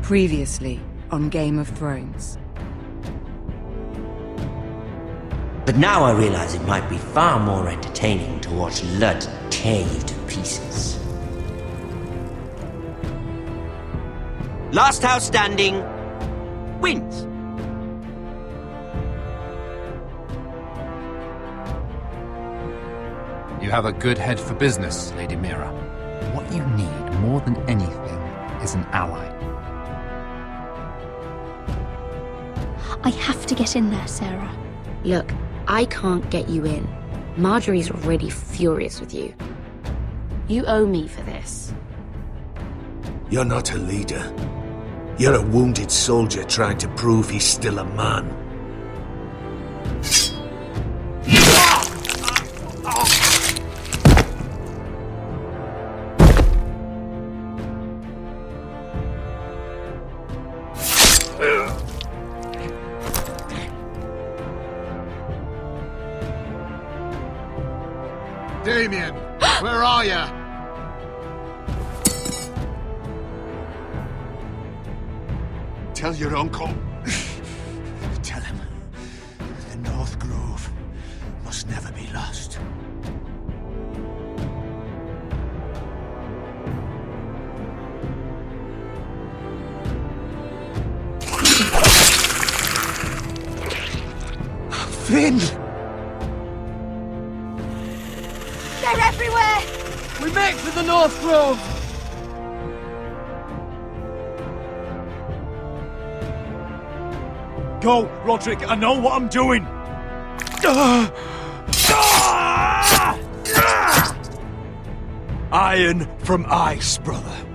Previously on Game of Thrones. But now I realize it might be far more entertaining to watch Lud tear you to pieces. Last house standing wins. You have a good head for business, Lady Mira. What you need more than anything is an ally. I have to get in there, Sarah. Look, I can't get you in. Marjorie's already furious with you. You owe me for this. You're not a leader. You're a wounded soldier trying to prove he's still a man. Damien, where are you? Tell your uncle. Tell him the North Grove must never be lost. Finn! They're everywhere! We make for the North Grove! Go, Roderick, I know what I'm doing! Iron from ice, brother.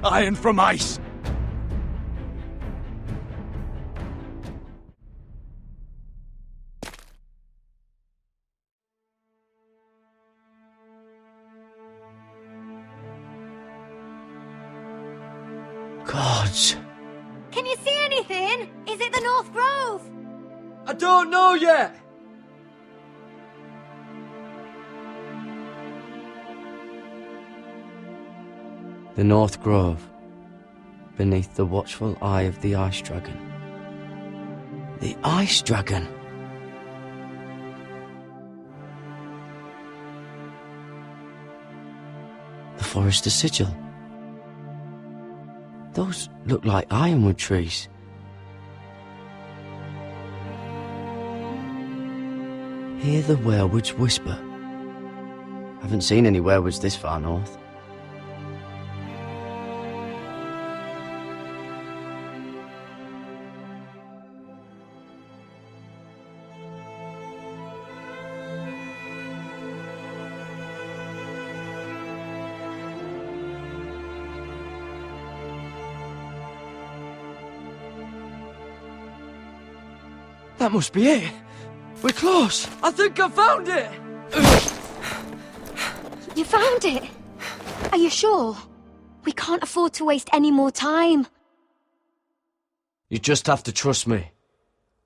Iron from ice. Gods. Can you see anything? Is it the North Grove? I don't know yet! The North Grove, beneath the watchful eye of the Ice Dragon. The Ice Dragon. The Forester Sigil. Those look like ironwood trees. Hear the werewoods whisper. Haven't seen any werewoods this far north. That must be it. We're close. I think I found it. You found it? Are you sure? We can't afford to waste any more time. You just have to trust me.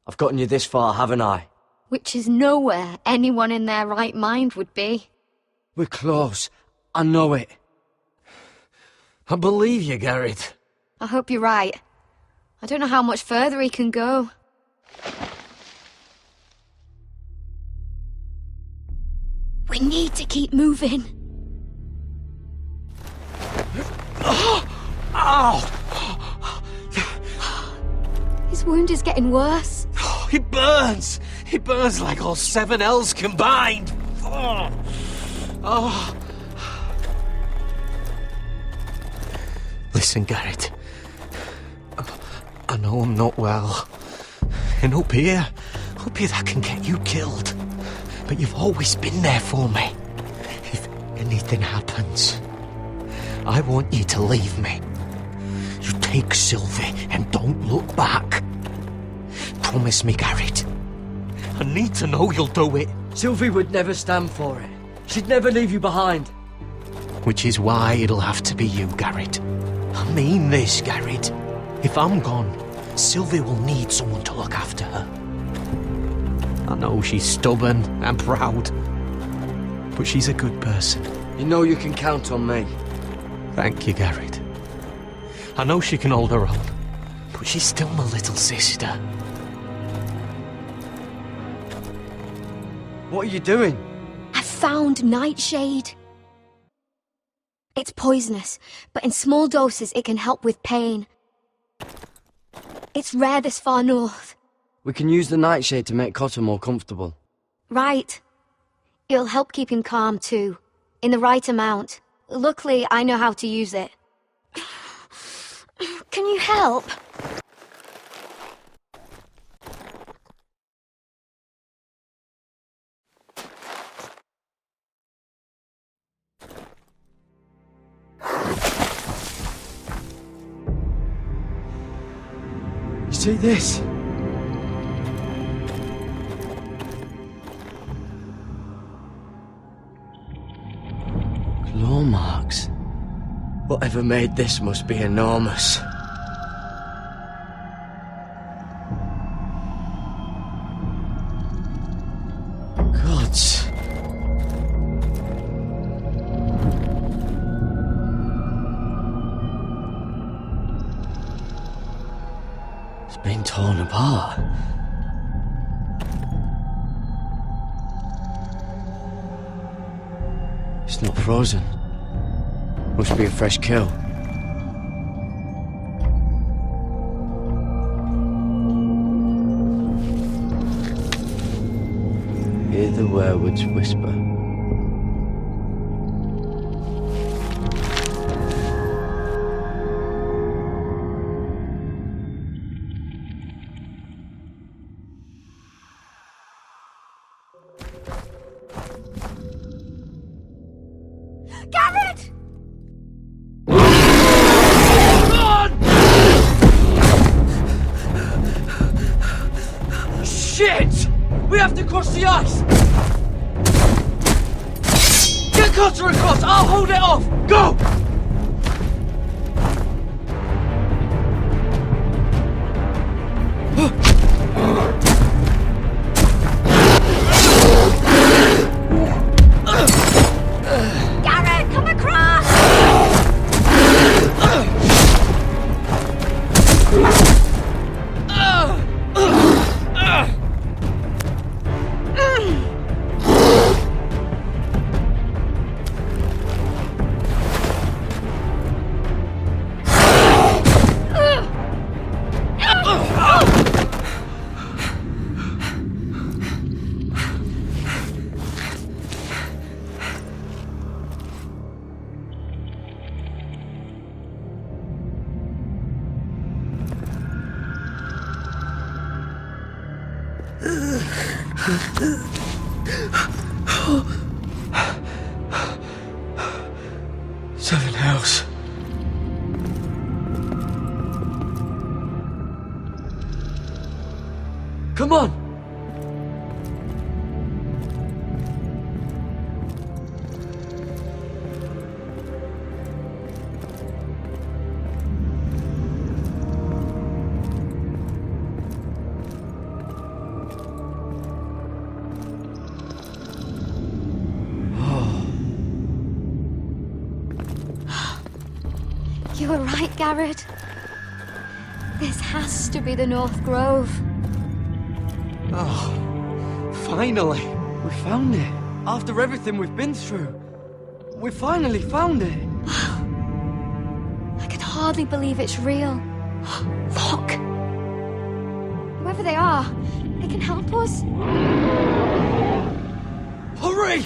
I've gotten you this far, haven't I? Which is nowhere anyone in their right mind would be. We're close. I know it. I believe you, Garrett. I hope you're right. I don't know how much further he can go. We need to keep moving. His wound is getting worse. He burns! He burns like all 7 L's combined! Listen, Garrett. I know I'm not well. And up here that can get you killed. But you've always been there for me. If anything happens, I want you to leave me. You take Sylvie and don't look back. Promise me, Garrett. I need to know you'll do it. Sylvie would never stand for it. She'd never leave you behind. Which is why it'll have to be you, Garrett. I mean this, Garrett. If I'm gone, Sylvie will need someone to look after her. I know she's stubborn and proud, but she's a good person. You know you can count on me. Thank you, Garrett. I know she can hold her own, but she's still my little sister. What are you doing? I found Nightshade. It's poisonous, but in small doses it can help with pain. It's rare this far north. We can use the nightshade to make Cotter more comfortable. Right. It'll help keep him calm too, in the right amount. Luckily, I know how to use it. Can you help? You see this? Claw marks. Whatever made this must be enormous. Gods. It's been torn apart. It's not frozen. Must be a fresh kill. Hear the werewolves whisper. Garrett! Shit! We have to cross the ice! Get Cotter across! I'll hold it off! Go! Garrett, come across! Seven hells. Come on! You were right, Garrett. This has to be the North Grove. Oh, finally! We found it. After everything we've been through. We finally found it. I can hardly believe it's real. Look! Whoever they are, they can help us. Hurry!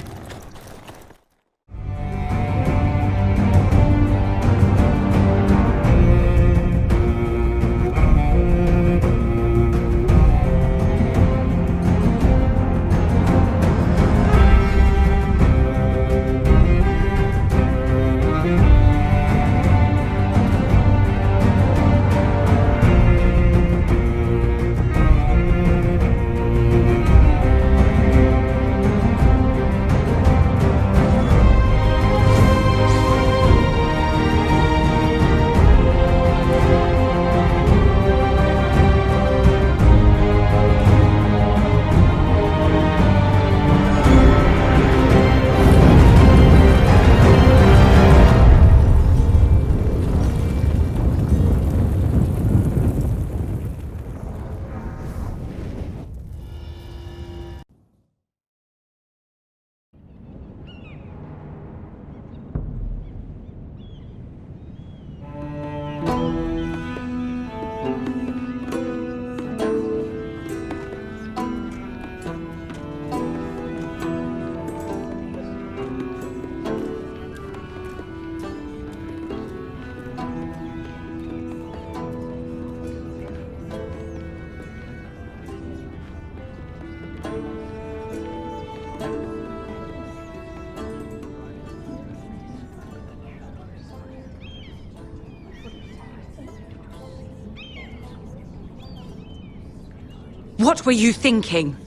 What were you thinking?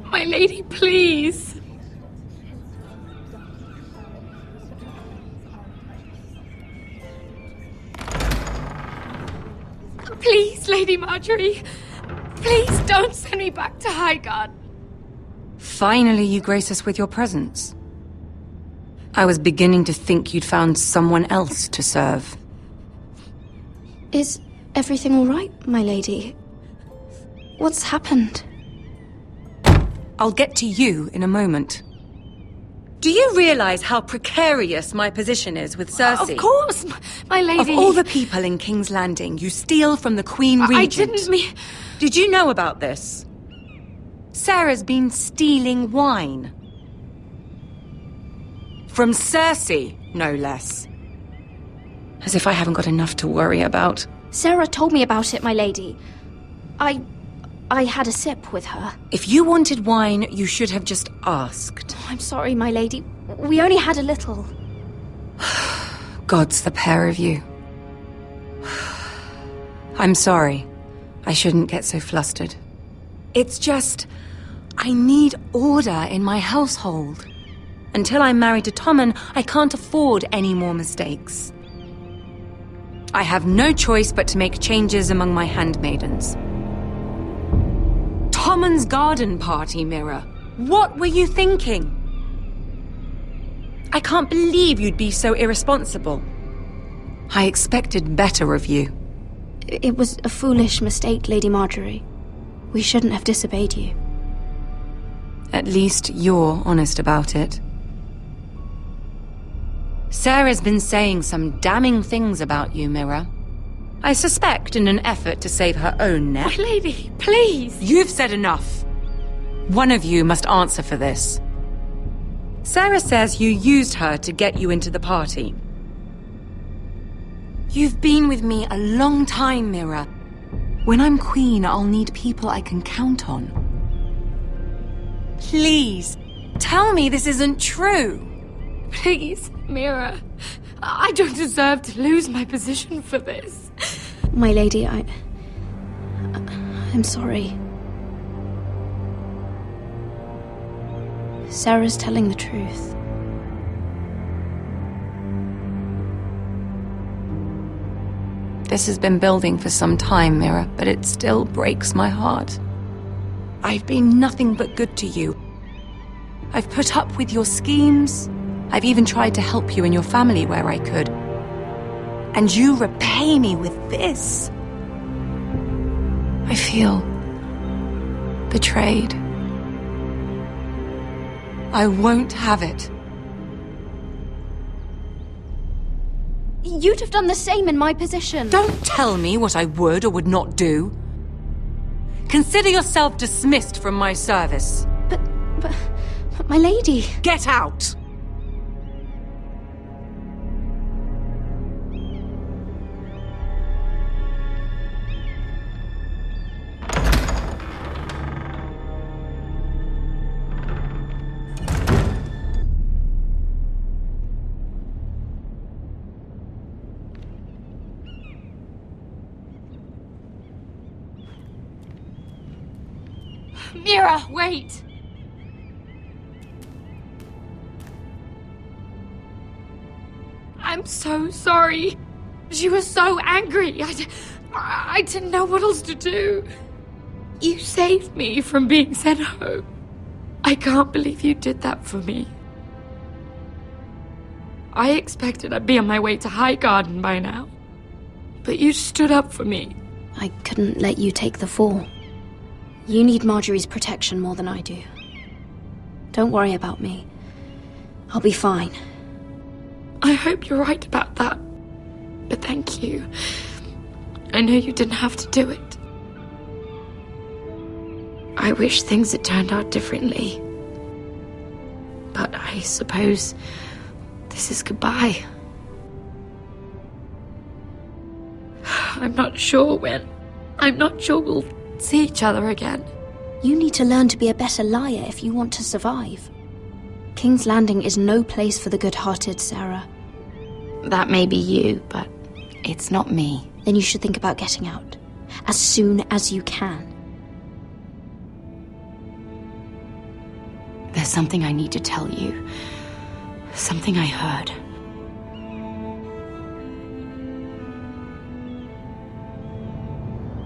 My lady, please. Please, Lady Marjorie. Please don't send me back to Highgarden. Finally, you grace us with your presence. I was beginning to think you'd found someone else to serve. Is everything all right, my lady? What's happened? I'll get to you in a moment. Do you realize how precarious my position is with Cersei? Of course, my lady. Of all the people in King's Landing, you steal from the Queen Regent. I didn't mean... Did you know about this? Sarah's been stealing wine. From Cersei, no less. As if I haven't got enough to worry about. Sarah told me about it, my lady. I had a sip with her. If you wanted wine, you should have just asked. I'm sorry, my lady. We only had a little. Gods, the pair of you. I'm sorry. I shouldn't get so flustered. It's just... I need order in my household. Until I'm married to Tommen, I can't afford any more mistakes. I have no choice but to make changes among my handmaidens. Tommen's garden party, Mira. What were you thinking? I can't believe you'd be so irresponsible. I expected better of you. It was a foolish mistake, Lady Marjorie. We shouldn't have disobeyed you. At least you're honest about it. Sarah's been saying some damning things about you, Mira. I suspect in an effort to save her own neck. My lady, please. You've said enough. One of you must answer for this. Sarah says you used her to get you into the party. You've been with me a long time, Mira. When I'm queen, I'll need people I can count on. Please, tell me this isn't true. Please, Mira. I don't deserve to lose my position for this. My lady, I'm sorry. Sarah's telling the truth. This has been building for some time, Mira, but it still breaks my heart. I've been nothing but good to you. I've put up with your schemes. I've even tried to help you and your family where I could. And you repay me with this. I feel betrayed. I won't have it. You'd have done the same in my position. Don't tell me what I would or would not do. Consider yourself dismissed from my service. But my lady... Get out! Mira, wait! I'm so sorry. She was so angry. I didn't know what else to do. You saved me from being sent home. I can't believe you did that for me. I expected I'd be on my way to Highgarden by now. But you stood up for me. I couldn't let you take the fall. You need Marjorie's protection more than I do. Don't worry about me. I'll be fine. I hope you're right about that. But thank you. I know you didn't have to do it. I wish things had turned out differently. But I suppose this is goodbye. I'm not sure when. I'm not sure we'll see each other again. You need to learn to be a better liar if you want to survive. King's Landing is no place for the good-hearted, Sarah. That may be you, but it's not me. Then you should think about getting out. as soon as you can. There's something I need to tell you. Something I heard.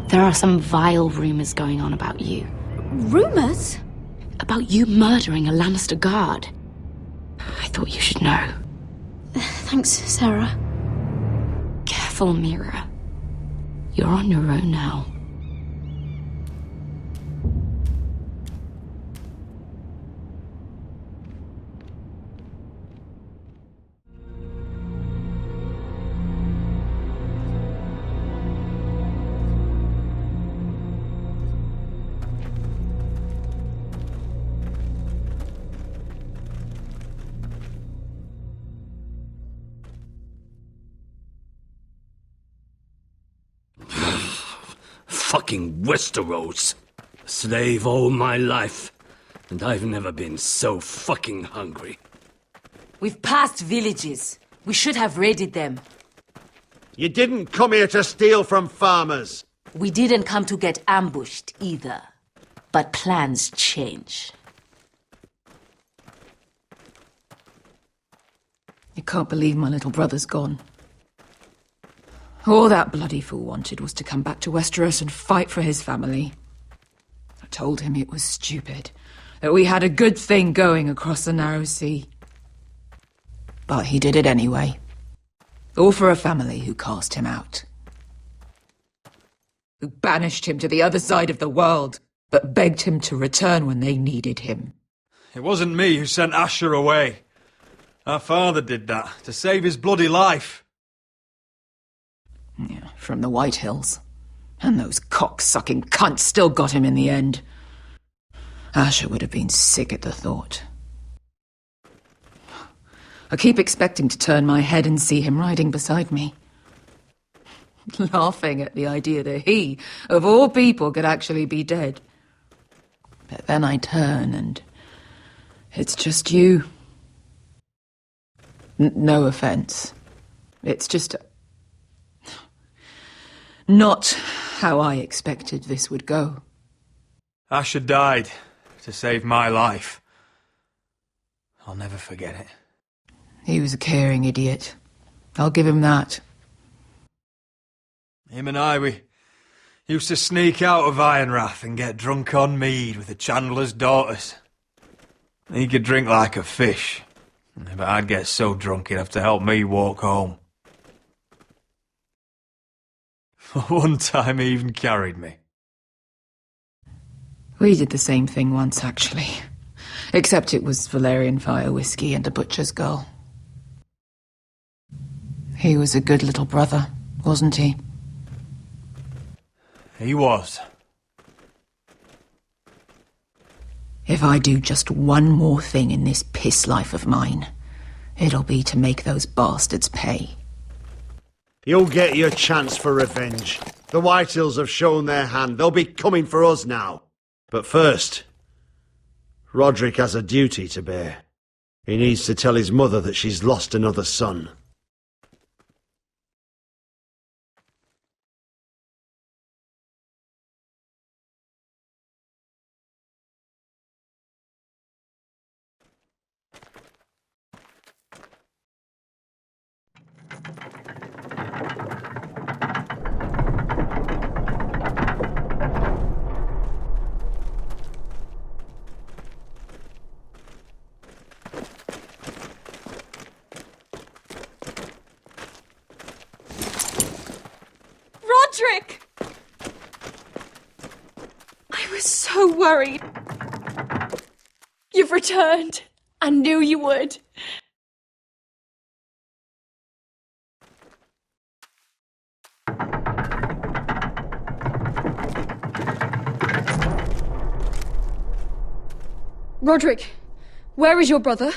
There are some vile rumors going on about you. Rumors? About you murdering a Lannister guard. I thought you should know. Thanks, Sarah. Careful, Mira. You're on your own now. Fucking Westeros. Slave all my life. And I've never been so fucking hungry. We've passed villages. We should have raided them. You didn't come here to steal from farmers. We didn't come to get ambushed either. But plans change. I can't believe my little brother's gone. All that bloody fool wanted was to come back to Westeros and fight for his family. I told him it was stupid, that we had a good thing going across the narrow sea. But he did it anyway. All for a family who cast him out. Who banished him to the other side of the world, but begged him to return when they needed him. It wasn't me who sent Asher away. Our father did that, to save his bloody life. Yeah, from the White Hills. And those cock-sucking cunts still got him in the end. Asher would have been sick at the thought. I keep expecting to turn my head and see him riding beside me. Laughing at the idea that he, of all people, could actually be dead. But then I turn and it's just you. No offense. It's just not how I expected this would go. Asher died to save my life. I'll never forget it. He was a caring idiot. I'll give him that. Him and I, we used to sneak out of Ironrath and get drunk on mead with the Chandler's daughters. He could drink like a fish, but I'd get so drunk he'd have to help me walk home. One time he even carried me. We did the same thing once, actually. Except it was Valerian fire whiskey and a butcher's girl. He was a good little brother, wasn't he? He was. If I do just one more thing in this piss life of mine, it'll be to make those bastards pay. You'll get your chance for revenge. The Whitehills have shown their hand. They'll be coming for us now. But first, Roderick has a duty to bear. He needs to tell his mother that she's lost another son. Roderick! I was so worried. You've returned. I knew you would. Roderick, where is your brother?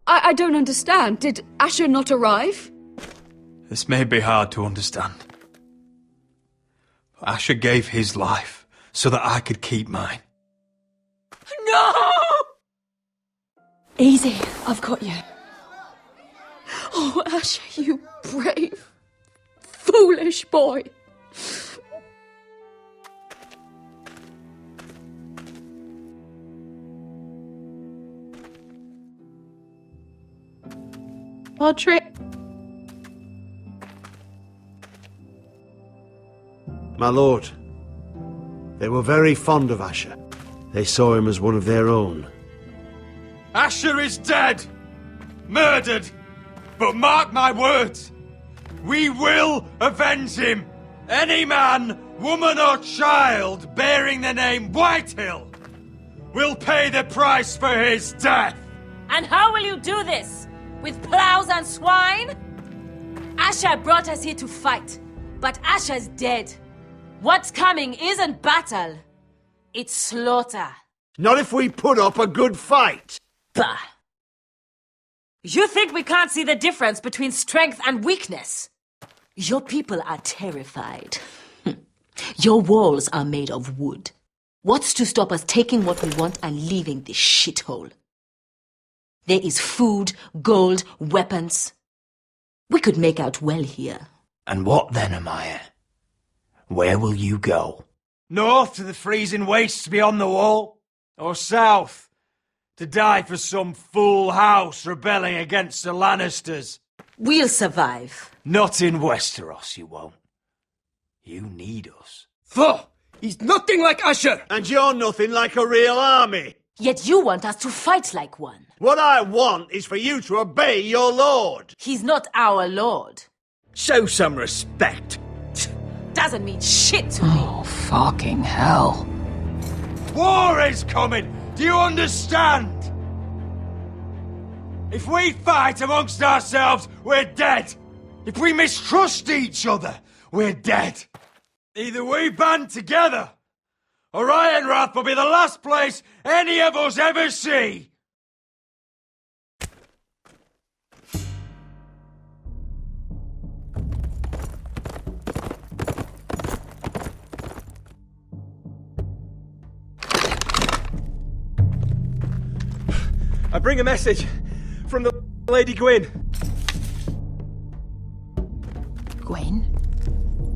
I don't understand. Did Asher not arrive? This may be hard to understand. But Asher gave his life so that I could keep mine. No! Easy, I've got you. Oh, Asher, you brave, foolish boy. Roderick? My lord, they were very fond of Asher. They saw him as one of their own. Asher is dead! Murdered! But mark my words! We will avenge him! Any man, woman or child bearing the name Whitehill will pay the price for his death! And how will you do this? With plows and swine? Asher brought us here to fight, but Asher's dead. What's coming isn't battle, it's slaughter. Not if we put up a good fight! Bah! You think we can't see the difference between strength and weakness? Your people are terrified. Your walls are made of wood. What's to stop us taking what we want and leaving this shithole? There is food, gold, weapons. We could make out well here. And what then, Amaya? Where will you go? North to the freezing wastes beyond the wall? Or south to die for some fool house rebelling against the Lannisters? We'll survive. Not in Westeros, you won't. You need us. Thor! He's nothing like Asher! And you're nothing like a real army! Yet you want us to fight like one. What I want is for you to obey your lord! He's not our lord. Show some respect. Doesn't mean shit to me. Oh, fucking hell. War is coming! Do you understand? If we fight amongst ourselves, we're dead! If we mistrust each other, we're dead! Either we band together, or Ironrath will be the last place any of us ever see! I bring a message from the Lady Gwyn. Gwen?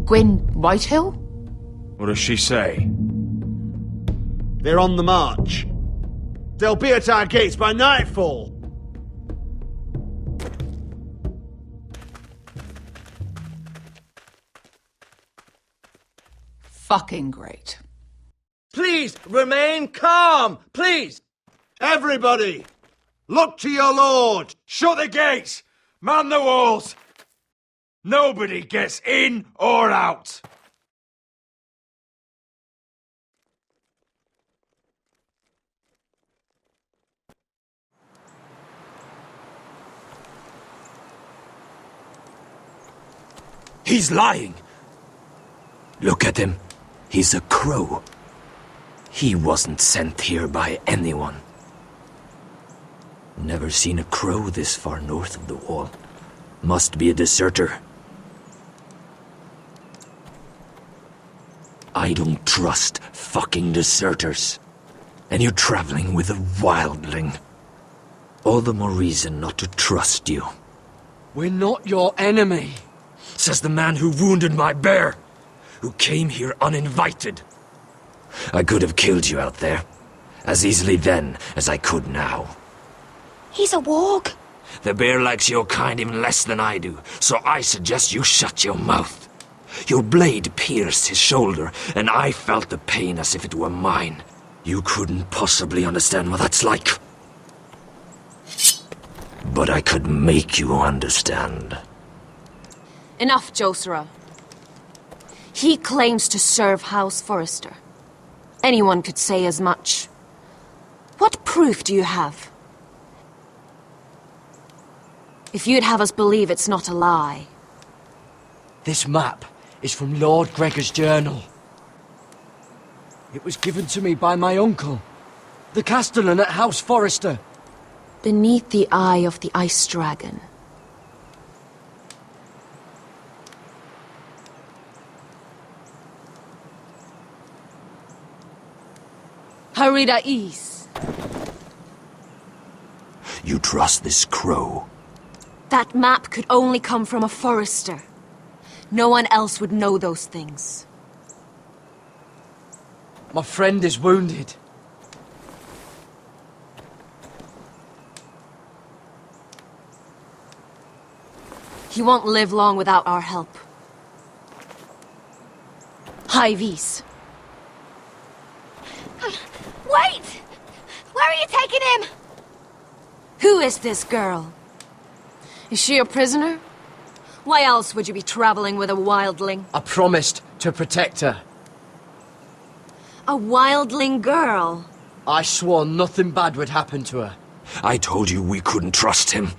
Gwen Whitehill? What does she say? They're on the march. They'll be at our gates by nightfall. Fucking great. Please remain calm, please. Everybody, look to your lord. Shut the gates! Man the walls! Nobody gets in or out! He's lying! Look at him. He's a crow. He wasn't sent here by anyone. Never seen a crow this far north of the wall. Must be a deserter. I don't trust fucking deserters. And you're traveling with a wildling. All the more reason not to trust you. We're not your enemy. Says the man who wounded my bear. Who came here uninvited. I could have killed you out there. As easily then as I could now. He's a warg. The bear likes your kind even less than I do, so I suggest you shut your mouth. Your blade pierced his shoulder, and I felt the pain as if it were mine. You couldn't possibly understand what that's like. But I could make you understand. Enough, Josera. He claims to serve House Forrester. Anyone could say as much. What proof do you have? If you'd have us believe it's not a lie. This map is from Lord Gregor's journal. It was given to me by my uncle, the castellan at House Forrester. Beneath the eye of the Ice Dragon. Harida East. You trust this crow? That map could only come from a Forrester. No one else would know those things. My friend is wounded. He won't live long without our help. High Vis. Wait! Where are you taking him? Who is this girl? Is she a prisoner? Why else would you be traveling with a wildling? I promised to protect her. A wildling girl? I swore nothing bad would happen to her. I told you we couldn't trust him.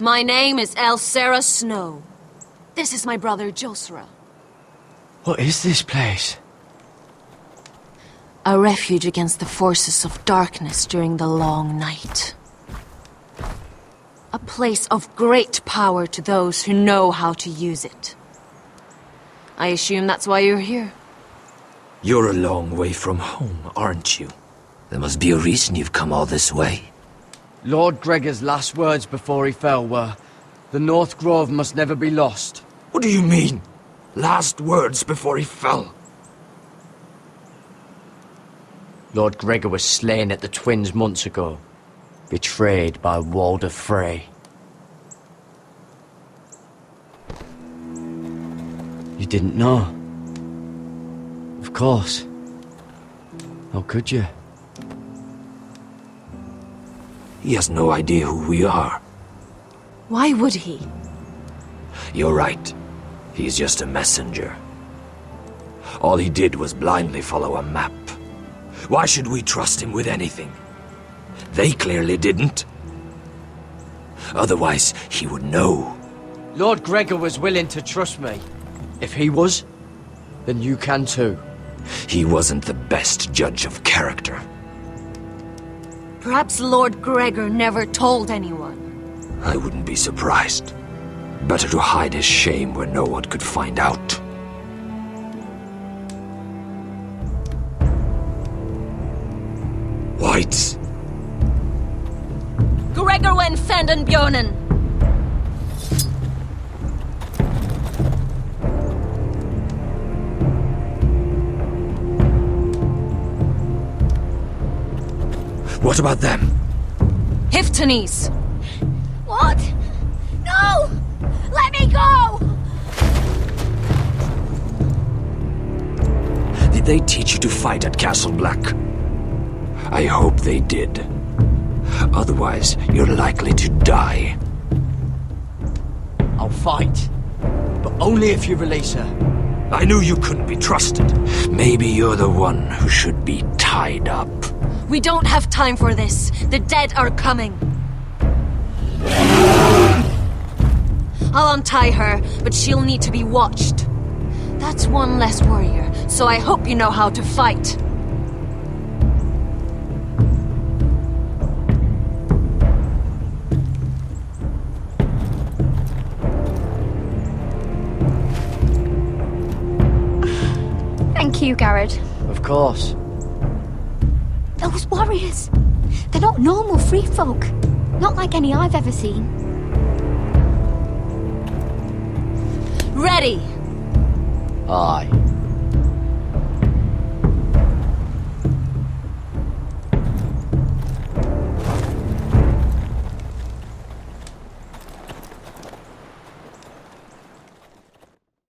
My name is Elsera Snow. This is my brother Josra. What is this place? A refuge against the forces of darkness during the long night. A place of great power to those who know how to use it. I assume that's why you're here. You're a long way from home, aren't you? There must be a reason you've come all this way. Lord Gregor's last words before he fell were, "The North Grove must never be lost." What do you mean? Last words before he fell? Lord Gregor was slain at the Twins months ago, betrayed by Walder Frey. You didn't know? Of course. How could you? He has no idea who we are. Why would he? You're right. He's just a messenger. All he did was blindly follow a map. Why should we trust him with anything? They clearly didn't. Otherwise, he would know. Lord Gregor was willing to trust me. If he was, then you can too. He wasn't the best judge of character. Perhaps Lord Gregor never told anyone. I wouldn't be surprised. Better to hide his shame where no one could find out. Whites. Gregor wen fenden bjonen. What about them? Hiftanis. What? No! Let me go! Did they teach you to fight at Castle Black? I hope they did. Otherwise, you're likely to die. I'll fight. But only if you release her. I knew you couldn't be trusted. Maybe you're the one who should be tied up. We don't have time for this. The dead are coming. I'll untie her, but she'll need to be watched. That's one less warrior, so I hope you know how to fight. Thank you, Garrod. Of course. Those warriors, they're not normal free folk. Not like any I've ever seen. Ready! Aye.